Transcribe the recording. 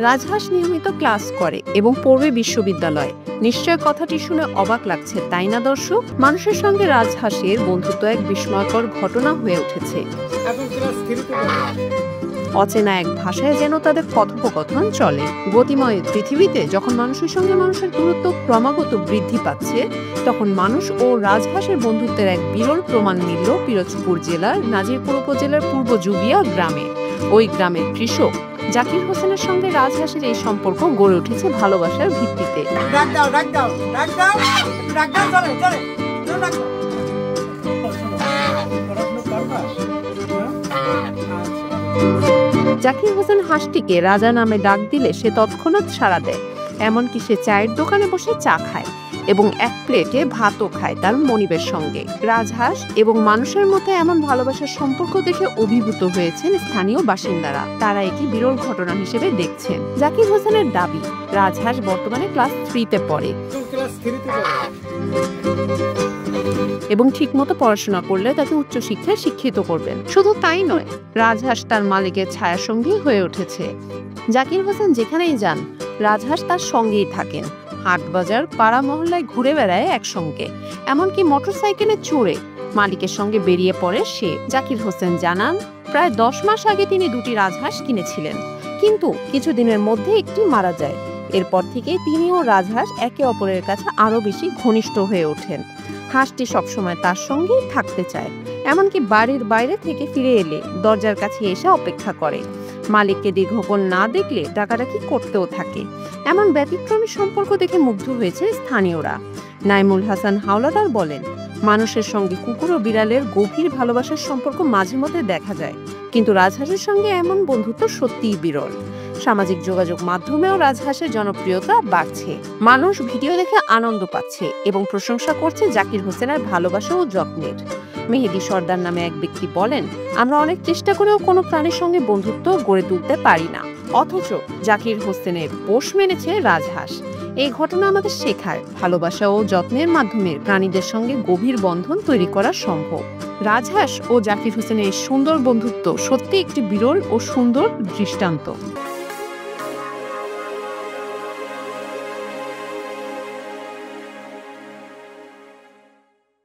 রাজহাঁস নিয়মিত ক্লাস করে এবং পড়বে বিশ্ববিদ্যালয়ে। নিশ্চয় কথাটি শুনে অবাক লাগছে, তাই না দর্শক? মানুষের সঙ্গে রাজহাঁসের বন্ধুত্ব এক বিস্ময়কর ঘটনা হয়ে উঠেছে। অচেনা এক ভাষায় যেন তাদের কথোপকথন চলে। গতিময় পৃথিবীতে যখন মানুষের সঙ্গে মানুষের দূরত্ব ক্রমাগত বৃদ্ধি পাচ্ছে, তখন মানুষ ও রাজহাঁসের বন্ধুত্বের এক বিরল প্রমাণ মিলল পিরোজপুর জেলার নাজিরপুর উপজেলার পূর্ব জুবিয়া গ্রামে। ওই গ্রামের কৃষক জাকির হোসেনের সঙ্গে রাজহাঁসের এই সম্পর্ক গড়ে উঠেছে ভালোবাসার ভিত্তিতে। জাকির হোসেন হাঁসটিকে রাজা নামে ডাক দিলে সে তৎক্ষণাৎ সাড়া দেয়। এমনকি সে চায়ের দোকানে বসে চা খায় এবং এক প্লেটে ভাতও খায় তার মনিবের সঙ্গে। রাজহাঁস এবং মানুষের মধ্যে এমন ভালোবাসার সম্পর্ক দেখে অভিভূত হয়েছেন স্থানীয় বাসিন্দারা। তারা এটি বিরল ঘটনা হিসেবে দেখছেন। জাকির হোসেনের দাবি, রাজহাঁস বর্তমানে ক্লাস 3-তে পড়ে এবং ঠিকমতো পড়াশোনা করলে তাকে উচ্চশিক্ষায় শিক্ষিত করবেন। শুধু তাই নয়, রাজহাঁস তার মালিকের ছায়াসঙ্গী হয়ে উঠেছে। জাকির হোসেন যেখানেই যান, রাজহাঁস তার সঙ্গেই থাকেন। হাট বাজার পাড়া মহল্লায় ঘুরে বেড়ায় একসঙ্গে, এমনকি মোটরসাইকেলে চড়ে মালিকের সঙ্গে বেরিয়ে পড়ে সে। জাকির হোসেন জানান, প্রায় 10 মাস আগে তিনি 2টি রাজহাঁস কিনেছিলেন, কিন্তু কিছুদিনের মধ্যে একটি মারা যায়। এরপর থেকে তিনি ও রাজহাঁস একে অপরের কাছে আরো বেশি ঘনিষ্ঠ হয়ে ওঠেন। হাঁসটি সবসময় তার সঙ্গেই থাকতে চায়, এমনকি বাড়ির বাইরে থেকে ফিরে এলে দরজার কাছে এসে অপেক্ষা করে। মালিককে দীর্ঘক্ষণ না দেখলে ডাকাডাকি করতেও থাকে। এমন ব্যতিক্রমী সম্পর্ক দেখে মুগ্ধ হয়েছে স্থানীয়রা। নাইমুল হাসান হাওলাদার বলেন, মানুষের সঙ্গে কুকুর ও বিড়ালের গভীর ভালোবাসার সম্পর্ক মাঝে মধ্যে দেখা যায়, কিন্তু রাজহাঁসের সঙ্গে এমন বন্ধুত্ব সত্যিই বিরল। সামাজিক যোগাযোগ মাধ্যমেও রাজহাঁসের জনপ্রিয়তা বাড়ছে। মানুষ ভিডিও দেখে আনন্দ পাচ্ছে এবং প্রশংসা করছে জাকির হোসেনের ভালোবাসা ও যত্নের। মেহেদি সর্দার নামে এক ব্যক্তি বলেন, আমরা অনেক চেষ্টা করেও কোনো প্রাণীর সঙ্গে বন্ধুত্ব গড়ে তুলতে পারি না, অথচ জাকির হোসেনের পোষ মেনেছে রাজহাঁস। এই ঘটনা আমাদের শেখায়, ভালোবাসা ও যত্নের মাধ্যমে প্রাণীদের সঙ্গে গভীর বন্ধন তৈরি করা সম্ভব। রাজহাঁস ও জাকির হোসেনের সুন্দর বন্ধুত্ব সত্যি একটি বিরল ও সুন্দর দৃষ্টান্ত।